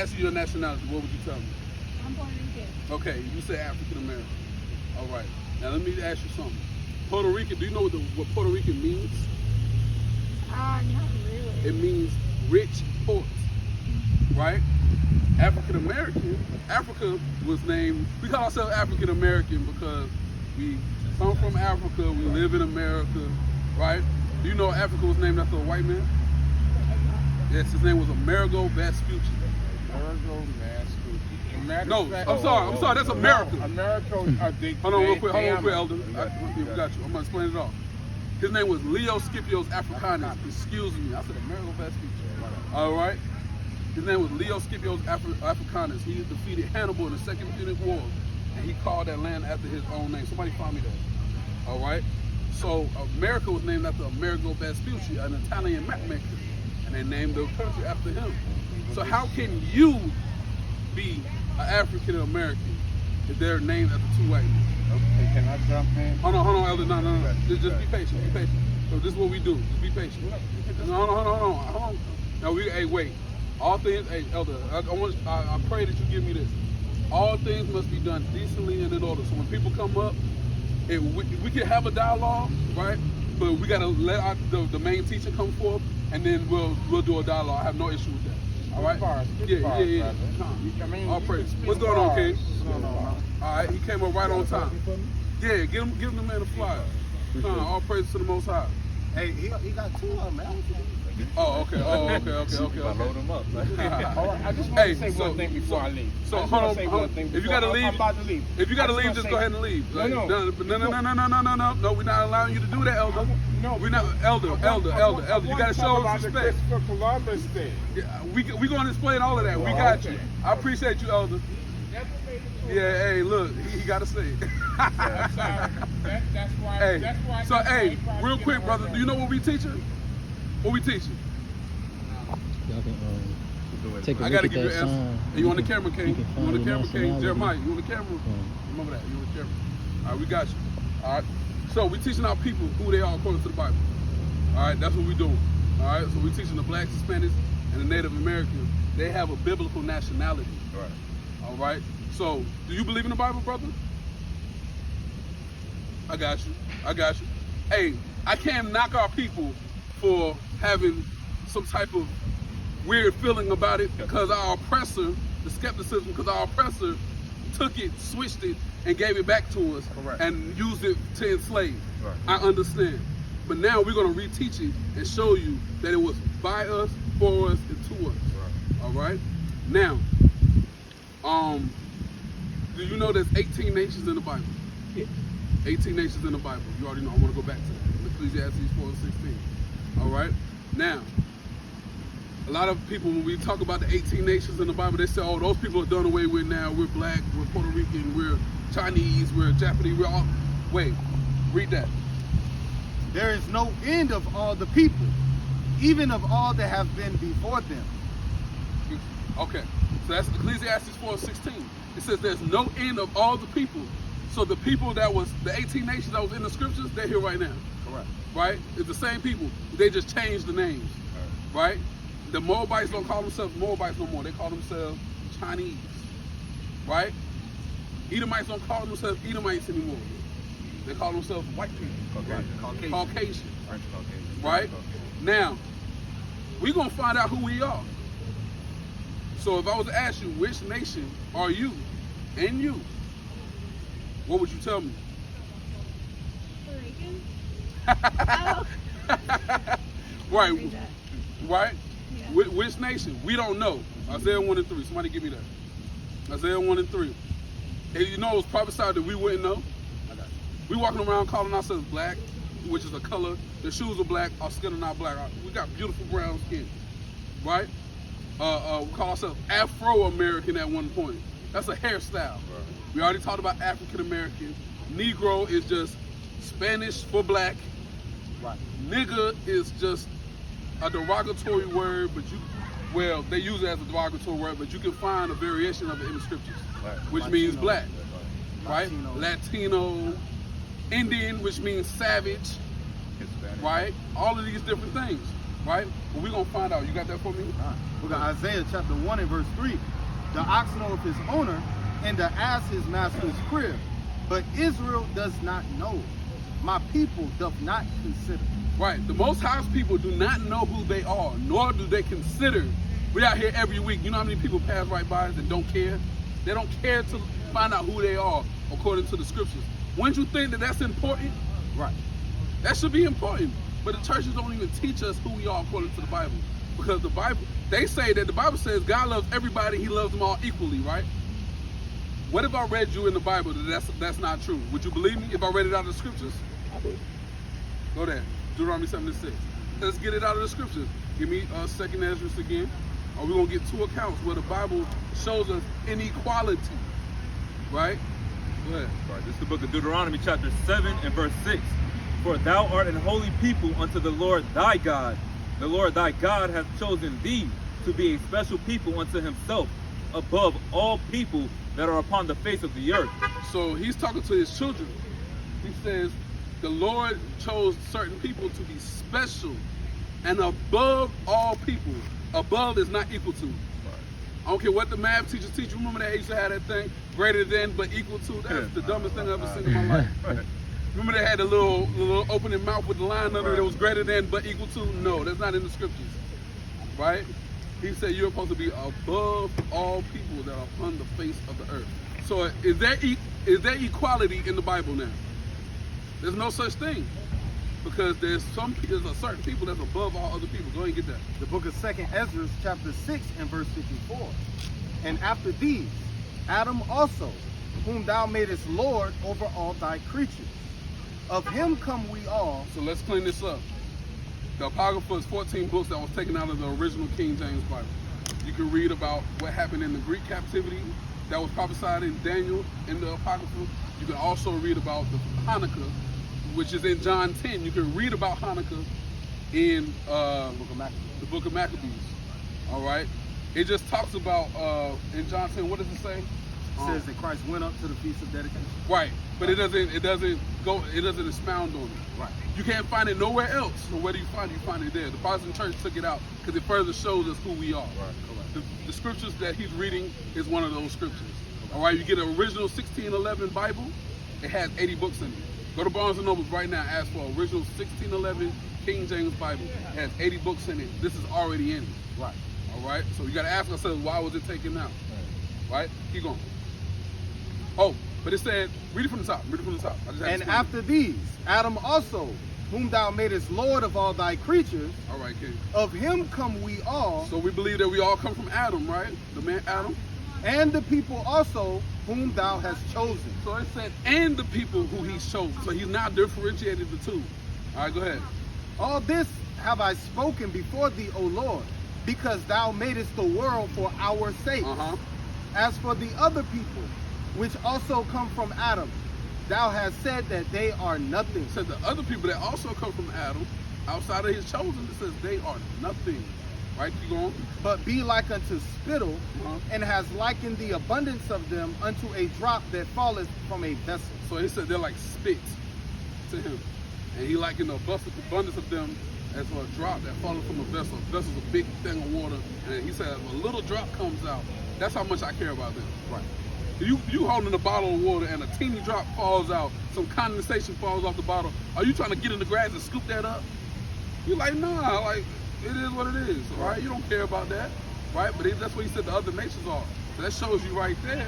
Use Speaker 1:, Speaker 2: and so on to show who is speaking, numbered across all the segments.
Speaker 1: ask you your nationality, what would you tell me?
Speaker 2: I'm Puerto Rican.
Speaker 1: Okay, you say African American. All right. Now let me ask you something. Puerto Rican, do you know what Puerto Rican means?
Speaker 2: Not really.
Speaker 1: It means rich port, right? African American, Africa was named, we call ourselves African American because we come from Africa, we live in America, right? Do you know Africa was named after a white man? Yes, his name was Amerigo Vespucci.
Speaker 3: Amerigo Vespucci.
Speaker 1: No, I'm sorry, that's America.
Speaker 3: America,
Speaker 1: hold on real quick, Elder. We got you. I'm gonna explain it all. His name was Leo Scipio's Africanus. Excuse me, I said Amerigo Vespucci. All right. His name was Leo Scipio's Africanus. He defeated Hannibal in the Second Punic War, and he called that land after his own name. Somebody find me that. All right. So America was named after Amerigo Vespucci, an Italian map maker, and they named the country after him. So how can you be an African American if they're named after two white men?
Speaker 3: Okay, can I jump in?
Speaker 1: Hold on, Elder. No. Just be patient. Be patient. So this is what we do. Just be patient. Hold on. Now wait. All things, Elder. I pray that you give me this. All things must be done decently and in order. So when people come up, we can have a dialogue, right? But we gotta let the main teacher come forth, and then we'll do a dialogue. I have no issue with that. All right? Yeah. All praise. What's going on, King? All right, he came up right on time. Yeah, give him the man a flyer. All praise to the Most High.
Speaker 3: Hey, he got two of them, man.
Speaker 1: Oh, okay.
Speaker 3: I load him up. I just want to say one thing before I leave.
Speaker 1: So hold on. If you gotta leave,
Speaker 3: I'm about to leave.
Speaker 1: If you gotta leave, just go ahead and leave. No, we're not allowing you to do that, Elder.
Speaker 3: No,
Speaker 1: we're not, Elder. You gotta show us respect.
Speaker 3: Christopher Columbus thing.
Speaker 1: Yeah, we gonna explain all of that. We got you. I appreciate you, Elder. Yeah, hey, look, he gotta say it.
Speaker 3: That's why. That's why.
Speaker 1: So, hey, real quick, brother, do you know what we teaching? What we teaching?
Speaker 4: Y'all can take a
Speaker 1: I
Speaker 4: look
Speaker 1: gotta
Speaker 4: at
Speaker 1: give you
Speaker 4: that
Speaker 1: an
Speaker 4: song.
Speaker 1: answer. You on the camera, King? You on the camera, King?
Speaker 4: nationality.
Speaker 1: Jeremiah, you on the camera? Remember that, you on the camera. All right, we got you. All right. So we teaching our people who they are according to the Bible. All right, that's what we doing. All right, so we teaching the blacks, Hispanics, and the Native Americans. They have a biblical nationality.
Speaker 3: Right.
Speaker 1: All right. So, do you believe in the Bible, brother? I got you. Hey, I can't knock our people for having some type of weird feeling about it because our oppressor, the skepticism, because our oppressor took it, switched it, and gave it back to us.
Speaker 3: Correct. And
Speaker 1: used it to enslave.
Speaker 3: Right.
Speaker 1: I understand. But now we're going to reteach it and show you that it was by us, for us, and to us.
Speaker 3: Right.
Speaker 1: All right? Now, do you know there's 18 nations in the Bible?
Speaker 4: Yeah.
Speaker 1: 18 nations in the Bible. You already know. I want to go back to that. Ecclesiastes 4:16. All right? Now, a lot of people, when we talk about the 18 nations in the Bible, they say, oh, those people are done away with now. We're black, we're Puerto Rican, we're Chinese, we're Japanese, we're all... Wait, read that.
Speaker 5: There is no end of all the people, even of all that have been before them.
Speaker 1: Okay, so that's Ecclesiastes 4:16. It says there's no end of all the people. So the people that was, the 18 nations that was in the scriptures, they're here right now.
Speaker 3: Correct.
Speaker 1: Right? It's the same people. They just changed the names. Right? The Moabites don't call themselves Moabites no more. They call themselves Chinese. Right? Edomites don't call themselves Edomites anymore. They call themselves white people. Caucasian. Right? Now, we're going to find out who we are. So if I was to ask you, which nation are you and you? What would you tell me?
Speaker 2: Puerto Rican?
Speaker 1: Right.
Speaker 2: Read that.
Speaker 1: Right?
Speaker 2: Yeah.
Speaker 1: Which nation? We don't know. Isaiah 1:3. Somebody give me that. Isaiah 1:3. And you know it was prophesied that we wouldn't know? We walking around calling ourselves black, which is a color. The shoes are black, our skin are not black. We got beautiful brown skin. Right? We call ourselves Afro-American at one point. That's a hairstyle. Right. We already talked about African-American. Negro is just Spanish for black.
Speaker 5: Right.
Speaker 1: Nigga is just a derogatory word, but they use it as a derogatory word, but you can find a variation of it in the scriptures, right, which Latino, means black, right? Latino, Indian, which means savage, Hispanic. Right? All of these different things. right? But we're going to find out. You got that for me?
Speaker 5: We got Isaiah chapter 1 and verse 3. The ox knoweth his owner, and the ass his master's crib. But Israel does not know. My people doth not consider.
Speaker 1: Right. The Most High's people do not know who they are, nor do they consider. We're out here every week. You know how many people pass right by us and don't care? They don't care to find out who they are according to the scriptures. Wouldn't you think that that's important?
Speaker 5: Right.
Speaker 1: That should be important. But the churches don't even teach us who we are according to the Bible. Because the Bible, they say that the Bible says God loves everybody, he loves them all equally, right? What if I read you in the Bible that that's not true? Would you believe me if I read it out of the scriptures? Go there. Deuteronomy 7:6. Let's get it out of the scriptures. Give me 2nd Ezra again. Or we're going to get two accounts where the Bible shows us inequality. Right? Go ahead.
Speaker 3: Right, this is the book of Deuteronomy chapter 7 and verse 6. For thou art an holy people unto the Lord thy God. The Lord thy God hath chosen thee to be a special people unto himself, above all people that are upon the face of the earth.
Speaker 1: So he's talking to his children. He says, the Lord chose certain people to be special and above all people. Above is not equal to. I don't care what the math teachers teach. You remember that they used to have that thing, greater than but equal to? That's the dumbest thing I've ever seen in my life.
Speaker 3: Right.
Speaker 1: Remember they had the little opening mouth with the line under it that was greater than but equal to? No, that's not in the scriptures. Right? He said you're supposed to be above all people that are upon the face of the earth. So is there equality in the Bible now? There's no such thing. Because there's a certain people that's above all other people. Go ahead and get that.
Speaker 5: The book of 2nd Ezra chapter 6 and verse 54. And after these, Adam also, whom thou madest Lord over all thy creatures. Of him come we all.
Speaker 1: So let's clean this up. The Apocrypha is 14 books that was taken out of the original King James Bible. You can read about what happened in the Greek captivity that was prophesied in Daniel in the Apocrypha. You can also read about the Hanukkah, which is in John 10. You can read about Hanukkah in the book of Maccabees. All right. It just talks about in John 10. What does it say?
Speaker 5: It says that Christ went up to the feast of dedication.
Speaker 1: Right, but it doesn't expound on it.
Speaker 5: Right.
Speaker 1: You can't find it nowhere else. So where do you find it? You find it there. The Protestant church took it out because it further shows us who we are.
Speaker 5: Right. Correct.
Speaker 1: The scriptures that he's reading is one of those scriptures. All right. You get an original 1611 Bible. It has 80 books in it. Go to Barnes and Noble right now. Ask for original 1611 King James Bible. It has 80 books in it. This is already in it.
Speaker 5: Right.
Speaker 1: All right. So you got to ask ourselves, why was it taken out? Right. Keep going. Oh, but it said, read it from the top. Read it from the top.
Speaker 5: And after these, Adam also, whom thou madest Lord of all thy creatures.
Speaker 1: All right, King.
Speaker 5: Of him come we all.
Speaker 1: So we believe that we all come from Adam, right? The man Adam.
Speaker 5: And the people also whom thou hast chosen.
Speaker 1: So it said, and the people who he's chosen. So he's now differentiated the two. All right, go ahead.
Speaker 5: All this have I spoken before thee, O Lord, because thou madest the world for our sake. As for the other people, which also come from Adam, thou hast said that they are nothing.
Speaker 1: Said the other people that also come from Adam, outside of his chosen, it says they are nothing. Right, keep going.
Speaker 5: But be like unto spittle, and has likened the abundance of them unto a drop that falleth from a vessel.
Speaker 1: So he said they're like spit to him. And he likened the abundance of them as a drop that falleth from a vessel. A vessel's a big thing of water. And he said a little drop comes out. That's how much I care about them.
Speaker 5: Right.
Speaker 1: You holding a bottle of water and a teeny drop falls out, some condensation falls off the bottle. Are you trying to get in the grass and scoop that up? You're like, nah, like, it is what it is, all right? You don't care about that, right? But that's what he said the other nations are. So that shows you right there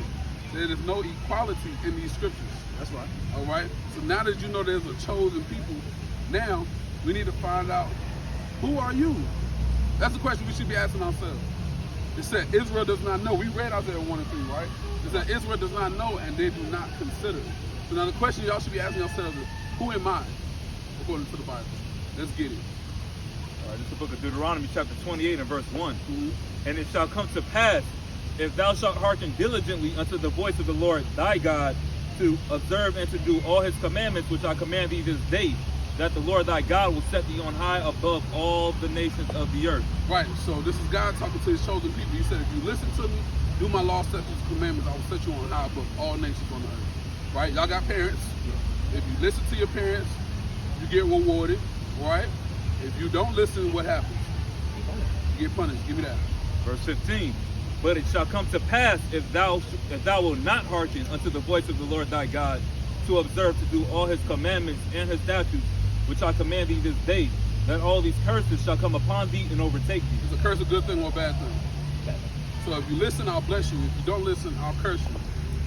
Speaker 1: that there's no equality in these scriptures.
Speaker 5: That's right.
Speaker 1: All right? So now that you know there's a chosen people, now we need to find out, who are you? That's the question we should be asking ourselves. It said Israel does not know. We read Isaiah 1 and 3, right? It said Israel does not know and they do not consider. So now the question y'all should be asking yourselves is, who am I according to the Bible? Let's get it.
Speaker 3: All right, this is the book of Deuteronomy chapter 28 and verse 1. And it shall come to pass, if thou shalt hearken diligently unto the voice of the Lord thy God, to observe and to do all his commandments which I command thee this day, that the Lord thy God will set thee on high above all the nations of the earth.
Speaker 1: Right, so this is God talking to his chosen people. He said, if you listen to me, do my law, statutes, commandments, I will set you on high above all nations on the earth. Right, y'all got parents. If you listen to your parents, you get rewarded, right? If you don't listen, what happens? You get punished. Give me that.
Speaker 3: Verse 15. But it shall come to pass if thou wilt not hearken unto the voice of the Lord thy God, to observe to do all his commandments and his statutes, which I command thee this day, that all these curses shall come upon thee and overtake thee.
Speaker 1: Is a curse a good thing or a bad thing? So if you listen, I'll bless you. If you don't listen, I'll curse you.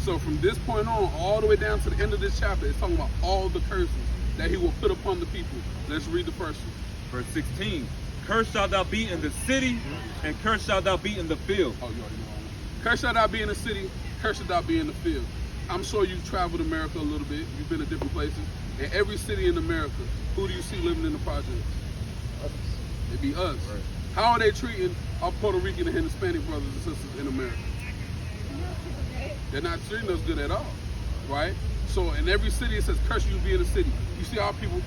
Speaker 1: So from this point on, all the way down to the end of this chapter, it's talking about all the curses that he will put upon the people. Let's read the first one.
Speaker 3: Verse 16. Cursed shalt thou be in the city, and cursed shalt thou be in the field.
Speaker 1: Oh, you already know all that. Cursed shalt thou be in the city, cursed shalt thou be in the field. I'm sure you've traveled America a little bit. You've been to different places. In every city in America, who do you see living in the projects? It'd be us.
Speaker 3: Right.
Speaker 1: How are they treating our Puerto Rican and Hispanic brothers and sisters in America? They're not treating us good at all, right? So in every city it says, curse you be in the city. You see how people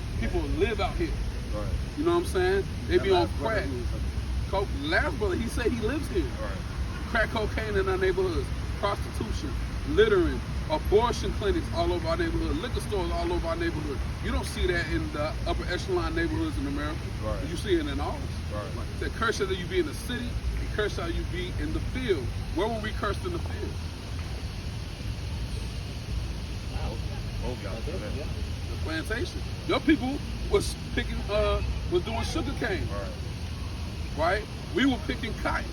Speaker 1: live out here.
Speaker 3: Right.
Speaker 1: You know what I'm saying? They be on crack.
Speaker 3: Right.
Speaker 1: Last brother, he said he lives here. Crack cocaine in our neighborhoods, prostitution, littering, abortion clinics all over our neighborhood, liquor stores all over our neighborhood. You don't see that in the upper echelon neighborhoods in America.
Speaker 3: Right.
Speaker 1: You see it in ours.
Speaker 3: Right.
Speaker 1: That curse shall you be in the city, and curse shall you be in the field. Where were we cursed in the field? The plantation. Your people was picking, was doing sugar cane. Right? We were picking cotton.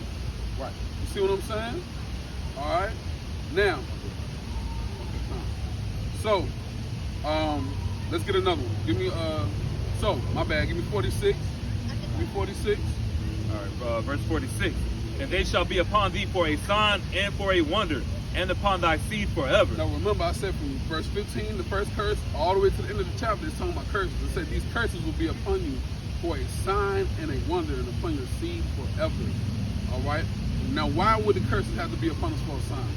Speaker 5: Right.
Speaker 1: You see what I'm saying? All right. Now, so, let's get another one. Give me, my bad. Give me 46. Give me 46.
Speaker 3: All right, verse 46. And they shall be upon thee for a sign and for a wonder, and upon thy seed forever.
Speaker 1: Now remember, I said from verse 15, the first curse, all the way to the end of the chapter, it's talking about curses. It said these curses will be upon you for a sign and a wonder, and upon your seed forever. All right. Now, why would the curses have to be upon us for a sign?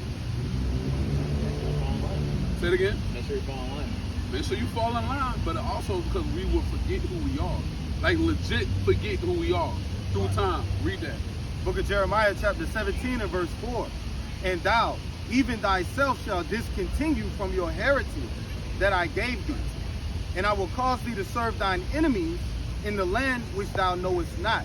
Speaker 1: Say it again.
Speaker 4: Make sure you fall in line.
Speaker 1: Make sure you fall in line, but also because we will forget who we are. Like legit forget who we are through time. Read that.
Speaker 5: Book of Jeremiah chapter 17 and verse 4. And thou, even thyself, shall discontinue from your heritage that I gave thee. And I will cause thee to serve thine enemies in the land which thou knowest not.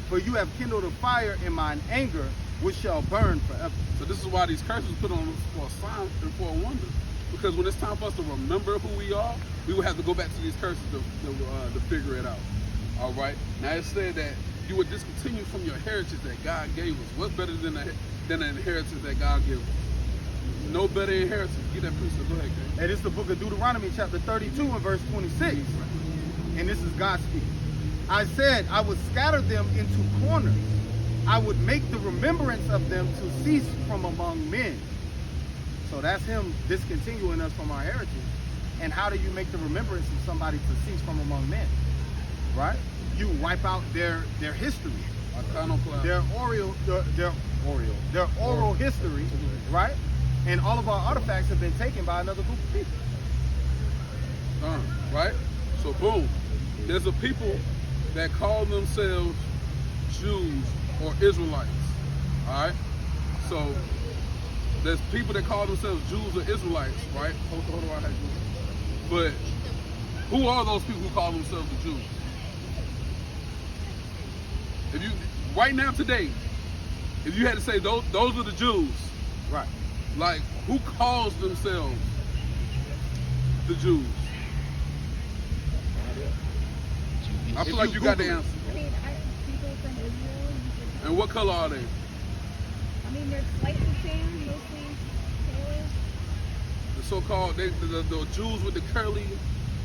Speaker 5: For you have kindled a fire in mine anger, which shall burn forever.
Speaker 1: So this is why these curses put on us for a sign and for a wonder. Because when it's time for us to remember who we are, we will have to go back to these curses to figure it out. All right. Now it said that you would discontinue from your heritage that God gave us. What's better than an inheritance that God gave us? No better inheritance. Get that piece. Go ahead, Kay.
Speaker 5: And it's the book of Deuteronomy chapter 32 and verse 26. And this is God speaking. I said, I would scatter them into corners. I would make the remembrance of them to cease from among men. So that's him discontinuing us from our heritage. And how do you make the remembrance of somebody to cease from among men? Right? You wipe out their history. Their oral history, right? And all of our artifacts have been taken by another group of people.
Speaker 1: Right? So boom. There's a people that call themselves Jews or Israelites. All right? So there's people that call themselves Jews or Israelites, right? Hold on. But who are those people who call themselves the Jews? If you right now today, if you had to say those are the Jews,
Speaker 5: right?
Speaker 1: Like who calls themselves the Jews? I feel like you got the answer.
Speaker 2: I mean, people from Israel.
Speaker 1: And what color are they?
Speaker 2: I mean, they're slightly tan, mostly pale.
Speaker 1: The so-called the Jews with the curly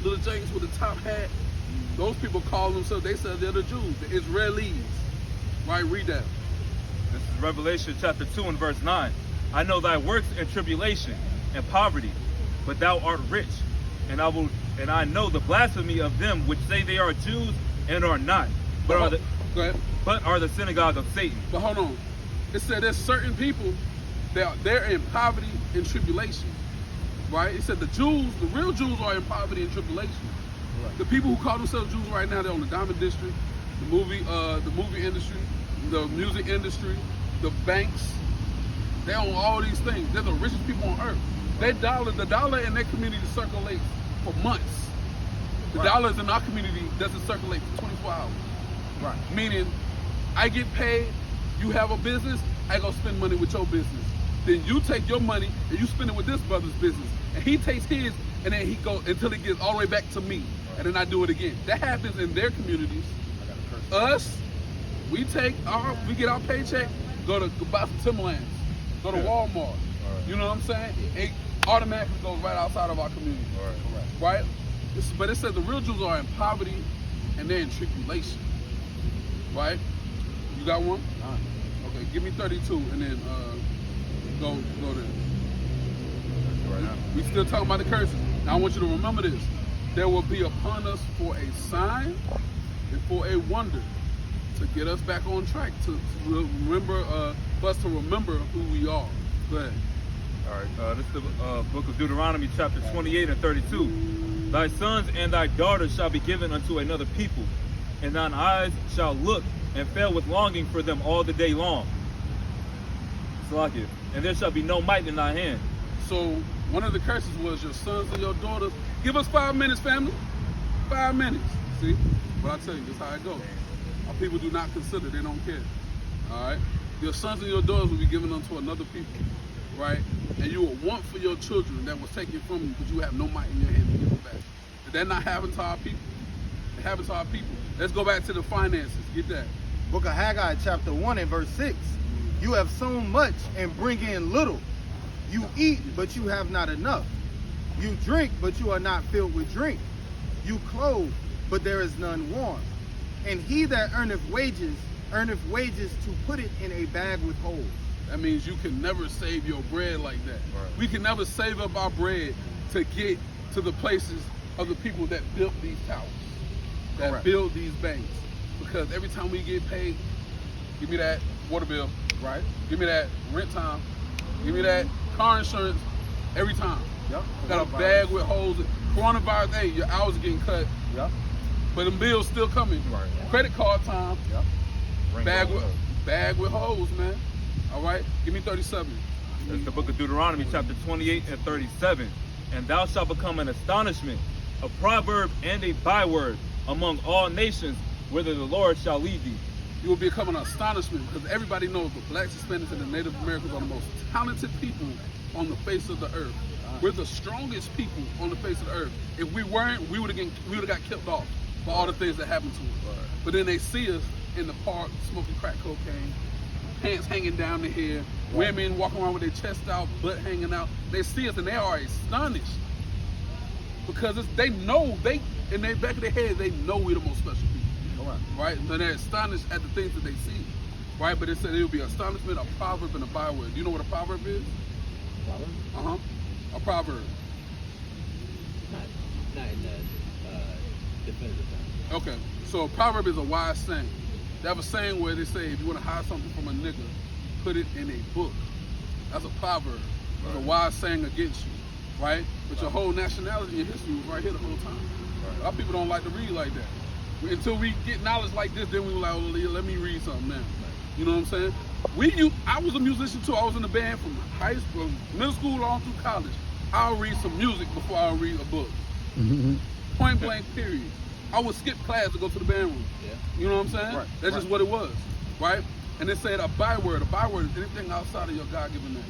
Speaker 1: little janks with the top hat. Those people call themselves. They said they're the Jews, the Israelis. Right? Read that.
Speaker 3: This is Revelation chapter 2 and verse 9. I know thy works and tribulation and poverty, but thou art rich, and I know the blasphemy of them which say they are Jews and are not, but are the synagogue of Satan.
Speaker 1: But hold on. It said there's certain people that they're in poverty and tribulation. Right? It said the Jews, the real Jews are in poverty and tribulation. Right. The people who call themselves Jews right now, they're on the Diamond District, the movie industry, the music industry, the banks. They own all these things. They're the richest people on earth. The dollar in their community circulates for months. The dollars in our community doesn't circulate for 24 hours.
Speaker 5: Right.
Speaker 1: Meaning, I get paid, you have a business, I go spend money with your business. Then you take your money and you spend it with this brother's business. And he takes his, and then he goes until it gets all the way back to me. And then I do it again. That happens in their communities. Us, we get our paycheck, go to buy some Timberlands, go to Walmart. You know what I'm saying? It automatically goes right outside of our community. Right? But it says the real Jews are in poverty and they're in tribulation. Right? You got one? Okay, give me 32 and then go there. Right now. We still talking about the curses. Now I want you to remember this. There will be upon us for a sign and for a wonder to get us back on track, to remember, for us to remember who we are. Go ahead.
Speaker 3: All right, this is the book of Deuteronomy chapter 28 and 32. Thy sons and thy daughters shall be given unto another people, and thine eyes shall look and fail with longing for them all the day long. Salakia. And there shall be no might in thy hand.
Speaker 1: So one of the curses was your sons and your daughters. Give us 5 minutes, family. 5 minutes. See? But I tell you, this is how it goes. Our people do not consider, they don't care. All right? Your sons and your daughters will be given unto another people. Right? And you will want for your children that was taken from you, but you have no might in your hand to give it back. Did that not happen to our people? It happened to our people. Let's go back to the finances. Get that.
Speaker 5: Book of Haggai chapter 1 and verse 6. You have sown much and bring in little. You eat, but you have not enough. You drink, but you are not filled with drink. You clothe, but there is none warm. And he that earneth wages to put it in a bag with holes.
Speaker 1: That means you can never save your bread like that. Right. We can never save up our bread to get to the places of the people that built these towers, that build these banks. Because every time we get paid, give me that water bill, right? Give me that rent time, give me that car insurance, every time.
Speaker 5: Yep.
Speaker 1: Got a bag with holes. Coronavirus, hey, your hours are getting cut. Yep. But the bills still coming. Right. Credit card time. Yep. Bag with holes, man. All right, give me 37.
Speaker 3: That's the book of Deuteronomy, chapter 28 and 37. And thou shalt become an astonishment, a proverb and a byword among all nations, whither the Lord shall lead thee.
Speaker 1: You will become an astonishment, because everybody knows the blacks, Hispanics, and the Native Americans are the most talented people on the face of the earth. We're the strongest people on the face of the earth. If we weren't, we would have got killed off for all the things that happened to us. But then they see us in the park smoking crack cocaine, pants hanging down the hair, women walking around with their chest out, butt hanging out. They see us and they are astonished, because they know, in their back of their head, they know we're the most special people. Right? So they're astonished at the things that they see. Right? But it said it will be astonishment, a proverb, and a byword. Do you know what a proverb is? Proverb? A proverb.
Speaker 4: Not in the definitive time.
Speaker 1: Okay. So a proverb is a wise saying. They have a saying where they say, if you want to hide something from a nigga, put it in a book. That's a proverb. It's a wise saying against you. Right? But your whole nationality and history was right here the whole time. Our people don't like to read like that. Until we get knowledge like this, then we were like, oh, let me read something now. You know what I'm saying? I was a musician too. I was in the band from high school, middle school on through college. I'll read some music before I'll read a book. Point blank, period. I would skip class to go to the band room. You know what I'm saying? That's just what it was. Right? And it said a byword. A byword is anything outside of your God-given name.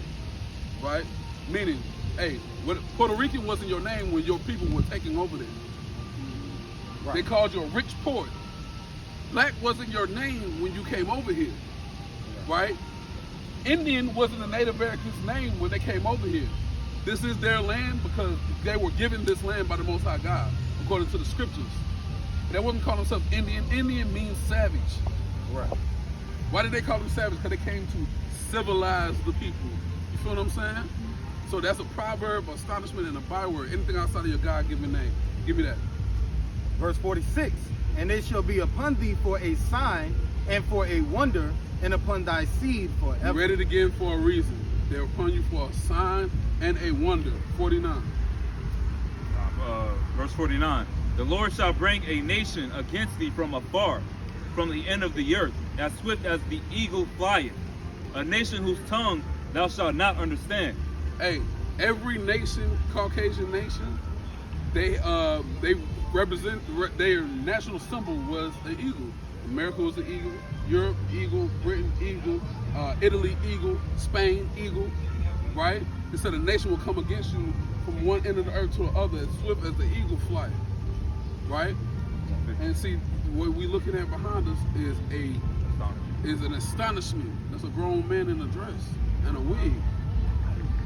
Speaker 1: Right? Meaning, hey, Puerto Rican wasn't your name when your people were taking over there. They called you a rich port. Black wasn't your name when you came over here. Right? Indian wasn't the Native Americans' name when they came over here. This is their land because they were given this land by the Most High God, according to the scriptures. They wasn't calling themselves Indian. Indian means savage. Right. Why did they call them savage? Because they came to civilize the people. You feel what I'm saying? So that's a proverb, astonishment, and a byword. Anything outside of your God-given name. Give me that.
Speaker 5: Verse 46. And they shall be upon thee for a sign and for a wonder, and upon thy seed forever.
Speaker 1: You read it again for a reason. They're upon you for a sign and a wonder. 49.
Speaker 3: Verse 49. The Lord shall bring a nation against thee from afar, from the end of the earth, as swift as the eagle flieth. A nation whose tongue thou shalt not understand.
Speaker 1: Hey, every nation, Caucasian nation, they represent their national symbol was the eagle. America was the eagle, Europe eagle, Britain eagle, Italy eagle, Spain eagle, right? It said a nation will come against you from one end of the earth to the other, as swift as the eagle flies, right? And see, what we looking at behind us is an astonishment. That's a grown man in a dress and a wig,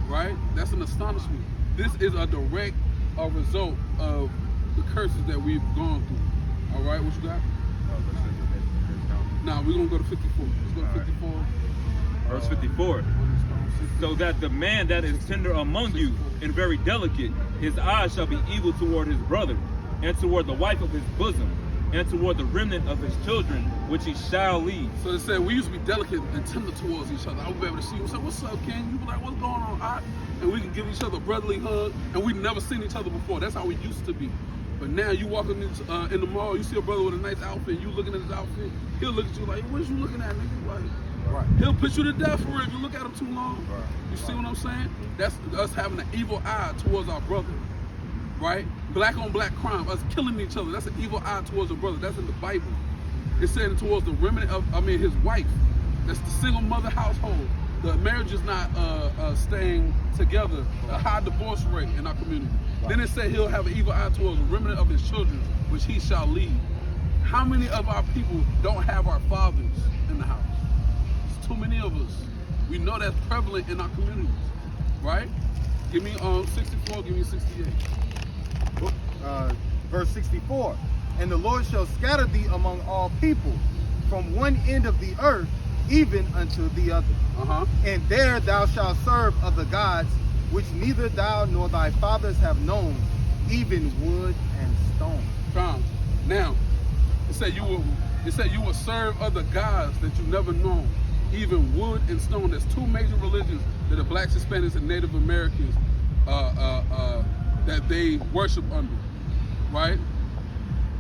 Speaker 1: right? That's an astonishment. This is a direct result of the curses that we've gone through. All right, what you got? Nah, we're going to go to 54. Let's go to 54.
Speaker 3: Verse 54. So that the man that is tender among you and very delicate, his eyes shall be evil toward his brother, and toward the wife of his bosom, and toward the remnant of his children, which he shall lead.
Speaker 1: So it said we used to be delicate and tender towards each other. I would be able to see you and say, "What's up, King?" You be like, "What's going on, Art?" And we can give each other a brotherly hug, and we've never seen each other before. That's how we used to be. But now you walking in the mall, you see a brother with a nice outfit, you looking at his outfit, he'll look at you like, "What you looking at, nigga?" Like,
Speaker 5: Right.
Speaker 1: he'll put you to death for it if you look at him too long.
Speaker 5: Right.
Speaker 1: You see what I'm saying? That's us having an evil eye towards our brother, right? Black on black crime, us killing each other. That's an evil eye towards a brother. That's in the Bible. It's saying towards the remnant of, his wife. That's the single mother household. The marriage is not staying together. A high divorce rate in our community.
Speaker 5: Right.
Speaker 1: Then it said he'll have an evil eye towards the remnant of his children, which he shall lead. How many of our people don't have our fathers in the house? It's too many of us. We know that's prevalent in our communities, right? Give me 64, give me 68.
Speaker 5: Verse 64. And the Lord shall scatter thee among all people, from one end of the earth even unto the other. And there thou shalt serve other gods, which neither thou nor thy fathers have known, even wood and stone.
Speaker 1: Come. Now, it said you will serve other gods that you never known, even wood and stone. There's two major religions that the blacks, Hispanics, and Native Americans that they worship under, right?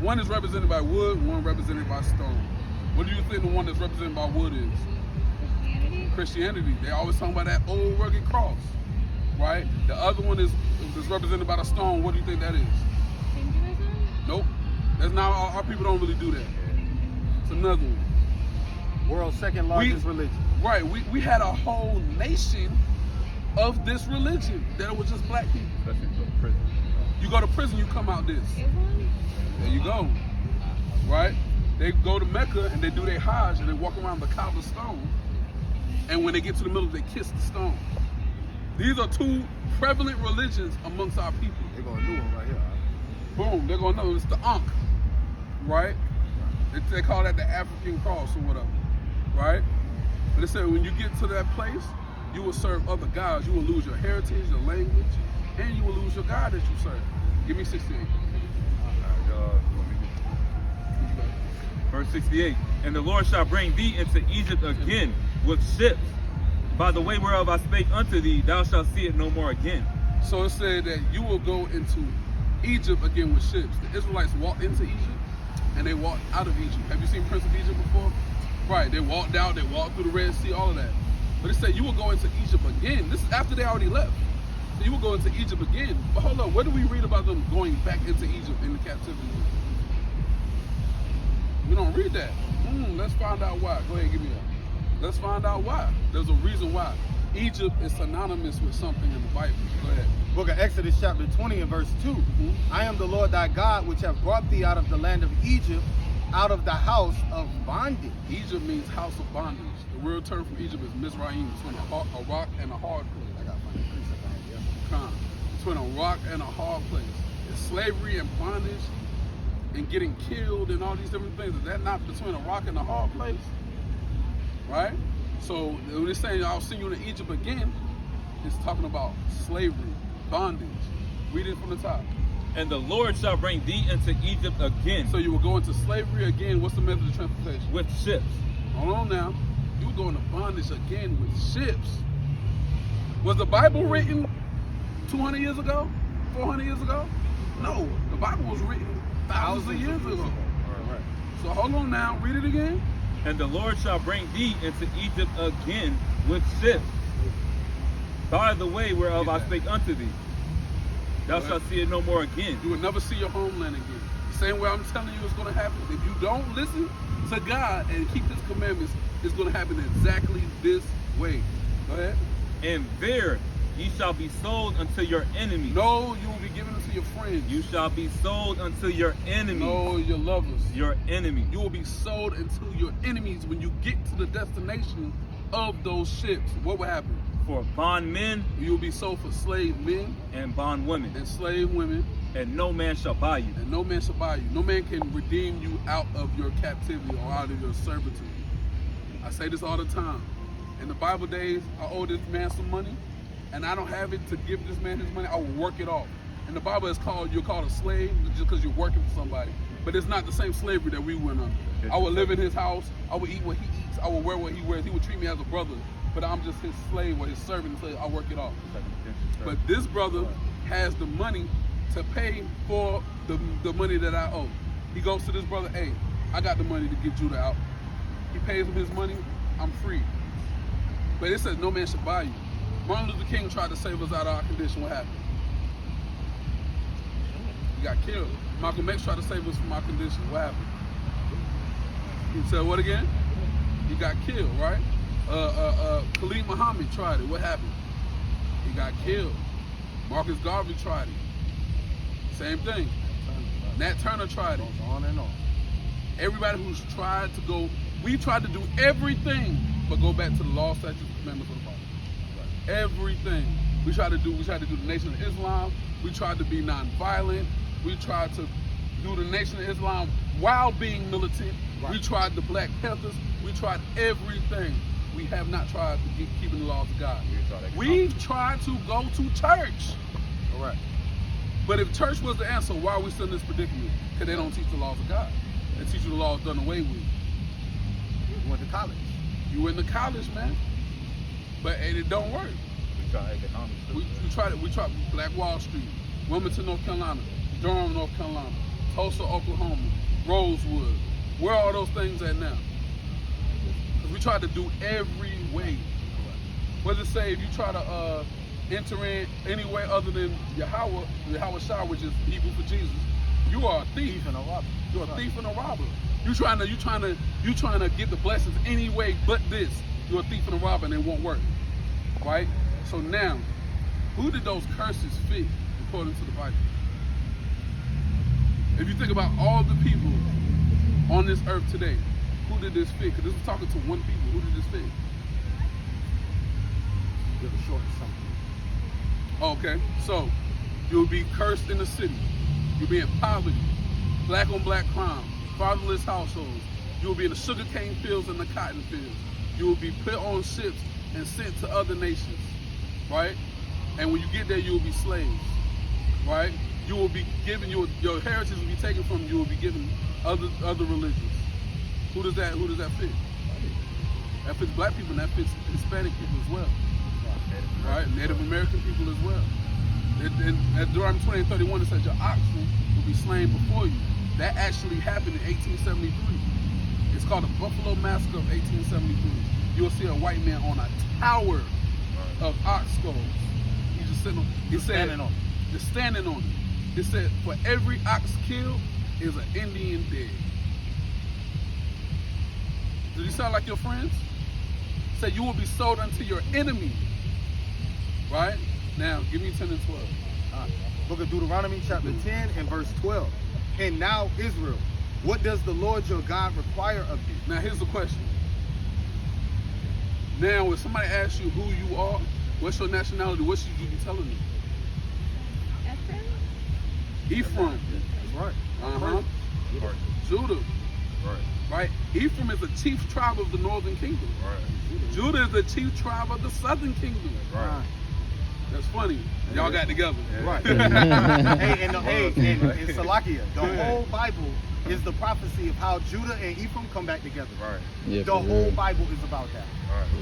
Speaker 1: One is represented by wood, one represented by stone. What do you think the one that's represented by wood is? Christianity. They always talk about that old rugged cross, right? The other one is represented by the stone. What do you think that is?
Speaker 2: Hinduism?
Speaker 1: Nope. That's not, our people don't really do that. It's another one.
Speaker 5: World's second largest religion.
Speaker 1: Right. We had a whole nation of this religion that was just black people.
Speaker 3: Especially if you go to prison.
Speaker 1: You go to prison, you come out this.
Speaker 2: Islam?
Speaker 1: There you go. Right? They go to Mecca and they do their Hajj and they walk around the Kaaba stone. And when they get to the middle, they kiss the stone. These are two prevalent religions amongst our people.
Speaker 5: They're going to do one right here.
Speaker 1: Boom, they're going to know it's the Ankh. Right? They call that the African cross or whatever. Right? But it said when you get to that place, you will serve other gods. You will lose your heritage, your language, and you will lose your God that you serve. Give me 68.
Speaker 3: Verse 68. And the Lord shall bring thee into Egypt again with ships. By the way whereof I spake unto thee, thou shalt see it no more again.
Speaker 1: So it said that you will go into Egypt again with ships. The Israelites walked into Egypt and they walked out of Egypt. Have you seen Prince of Egypt before? Right, they walked out, they walked through the Red Sea, all of that. But it said you will go into Egypt again. This is after they already left. So you will go into Egypt again. But hold on, where do we read about them going back into Egypt in the captivity? We don't read that. Let's find out why. Go ahead, give me that. Let's find out why. There's a reason why. Egypt is synonymous with something in the Bible. Go ahead.
Speaker 5: Book of Exodus chapter 20 and verse 2. I am the Lord thy God, which have brought thee out of the land of Egypt, out of the house of bondage.
Speaker 1: Egypt means house of bondage. The real term from Egypt is Mizraim, between a rock and a hard place.
Speaker 5: I got to find the precept right here.
Speaker 1: Between a rock and a hard place. It's slavery and bondage and getting killed and all these different things. Is that not between a rock and a hard place? Right? So when it's saying I'll send you to Egypt again, it's talking about slavery, bondage. Read it from the top.
Speaker 3: And the Lord shall bring thee into Egypt again.
Speaker 1: So you will go into slavery again. What's the method of transportation?
Speaker 3: With ships.
Speaker 1: Hold on now. You will go into bondage again with ships. Was the Bible written 200 years ago? 400 years ago? No. The Bible was written thousands of years ago.
Speaker 5: Right.
Speaker 1: So hold on now. Read it again.
Speaker 3: And the Lord shall bring thee into Egypt again with ships, by the way whereof I spake unto thee. Thou shalt see it no more again.
Speaker 1: You will never see your homeland again. The same way I'm telling you it's going to happen. If you don't listen to God and keep His commandments, it's going to happen exactly this way. Go ahead.
Speaker 3: And there ye shall be sold unto your enemies.
Speaker 1: No, you will be given to your friends.
Speaker 3: You shall be sold unto your enemies.
Speaker 1: No, your lovers.
Speaker 3: Your enemies.
Speaker 1: You will be sold into your enemies when you get to the destination of those ships. What will happen?
Speaker 3: For bondmen.
Speaker 1: You will be sold for slave men.
Speaker 3: And bondwomen.
Speaker 1: And slave women.
Speaker 3: And no man shall buy you.
Speaker 1: And no man shall buy you. No man can redeem you out of your captivity or out of your servitude. I say this all the time. In the Bible days, I owe this man some money, and I don't have it to give this man his money. I will work it off. In the Bible, you're called a slave just because you're working for somebody. But it's not the same slavery that we went under. I would live in his house. I would eat what he eats. I would wear what he wears. He would treat me as a brother. But I'm just his slave or his servant. So I'll work it off. But this brother has the money to pay for the money that I owe. He goes to this brother, hey, I got the money to get Judah out. He pays him his money. I'm free. But it says no man should buy you. Martin Luther King tried to save us out of our condition. What happened? He got killed. Malcolm X tried to save us from our condition. What happened? He said what again? He got killed, right? Khalid Muhammad tried it. What happened? He got killed. Marcus Garvey tried it. Same thing. Nat Turner tried it.
Speaker 5: On and on.
Speaker 1: Everybody who's tried to go, we tried to do everything but go back to the law, statutes, and commandments of the Bible. Right. Everything. We tried to do the Nation of Islam. We tried to be nonviolent. We tried to do the Nation of Islam while being militant. Right. We tried the Black Panthers. We tried everything. We have not tried to keep keeping the laws of God. We've tried to go to church.
Speaker 5: All right.
Speaker 1: But if church was the answer, why are we still in this predicament? Because they don't teach the laws of God. They teach you the laws done away with.
Speaker 5: You went to college.
Speaker 1: You went to college, man. But it don't work.
Speaker 3: We try economics.
Speaker 1: We tried Black Wall Street, Wilmington, North Carolina, Durham, North Carolina, Tulsa, Oklahoma, Rosewood. Where are all those things at now? Because we tried to do every way. What does it say if you try to enter in any way other than Yahweh Shah, which is Hebrew for Jesus, you are a thief and a robber. You're a thief and a robber. You trying to get the blessings any way but this. You're a thief and a robber, and it won't work. Right? So now, who did those curses fit according to the Bible? If you think about all the people on this earth today, who did this fit? Because this is talking to one people. Who did this fit?
Speaker 5: Give a short something.
Speaker 1: Okay, so you'll be cursed in the city. You'll be in poverty, black on black crime, fatherless households. You'll be in the sugarcane fields and the cotton fields. You will be put on ships and sent to other nations, right? And when you get there, you will be slaves, right? You will be given your heritage will be taken from you. You will be given other religions. Who does that fit? That fits black people and that fits Hispanic people as well, right? Native American people as well. At Deuteronomy 20:31, it says your oxen will be slain before you. That actually happened in 1873. It's called the Buffalo Massacre of 1873. You'll see a white man on a tower of ox skulls. He's just sitting on. Just standing on it. It said, for every ox killed is an Indian dead. Does he sound like your friends? Say you will be sold unto your enemy. Right? Now, give me 10 and 12.
Speaker 5: Book of Deuteronomy chapter 10 and verse 12. And now Israel, what does the Lord your God require of you?
Speaker 1: Now here's the question. Now when somebody asks you who you are, what's your nationality, what should you be telling them? Ephraim.
Speaker 5: That's right.
Speaker 1: Uh-huh. Judah. Right. Ephraim is the chief tribe of the northern kingdom.
Speaker 3: Right.
Speaker 1: Judah is the chief tribe of the southern kingdom.
Speaker 3: Right.
Speaker 1: That's funny. Y'all got together.
Speaker 3: Yeah.
Speaker 5: Right. and Salakia, the whole Bible is the prophecy of how Judah and Ephraim come back together.
Speaker 3: Right.
Speaker 4: Yeah,
Speaker 5: The whole Bible is about that.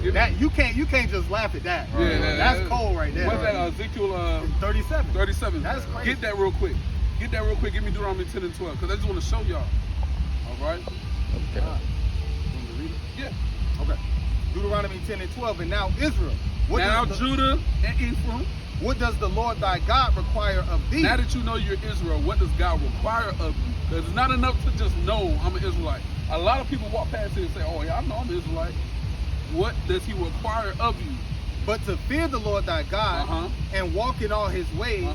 Speaker 3: Right.
Speaker 5: That you can't just laugh at that.
Speaker 1: Yeah,
Speaker 5: that's cold right there.
Speaker 1: What's that? Ezekiel
Speaker 5: 37.
Speaker 1: 37.
Speaker 5: That's crazy.
Speaker 1: Get that real quick. Give me Deuteronomy 10 and 12, because I just want to show y'all. All right?
Speaker 4: Okay.
Speaker 5: Want me to read it?
Speaker 1: Yeah.
Speaker 5: Okay. Deuteronomy 10 and 12. And now Israel,
Speaker 1: Now Judah and Ephraim.
Speaker 5: What does the Lord thy God require of thee?
Speaker 1: Now that you know you're Israel, what does God require of you? Because it's not enough to just know I'm an Israelite. A lot of people walk past it and say, oh yeah, I know I'm an Israelite. What does he require of you?
Speaker 5: But to fear the Lord thy God and walk in all his ways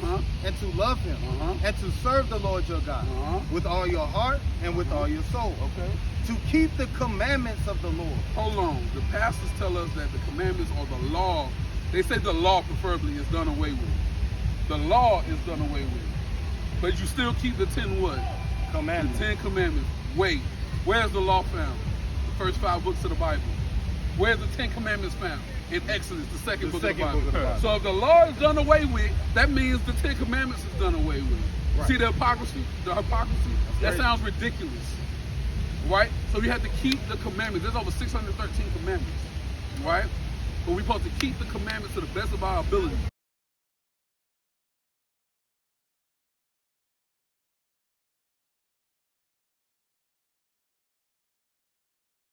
Speaker 5: and to love him and to serve the Lord your God with all your heart and with all your soul.
Speaker 1: Okay.
Speaker 5: To keep the commandments of the Lord.
Speaker 1: Hold on. The pastors tell us that the commandments or the law, they say the law preferably is done away with. The law is done away with. But you still keep the 10 what?
Speaker 5: Commandments.
Speaker 1: The 10 commandments. Wait. Where's the law found? The first 5 books of the Bible. Where's the 10 commandments found? In Exodus, the second book of the Bible. So if the law is done away with, that means the 10 commandments is done away with. Right. See the hypocrisy? The hypocrisy? That sounds ridiculous. Right? So we have to keep the commandments. There's over 613 commandments. Right? But we're supposed to keep the commandments to the best of our ability.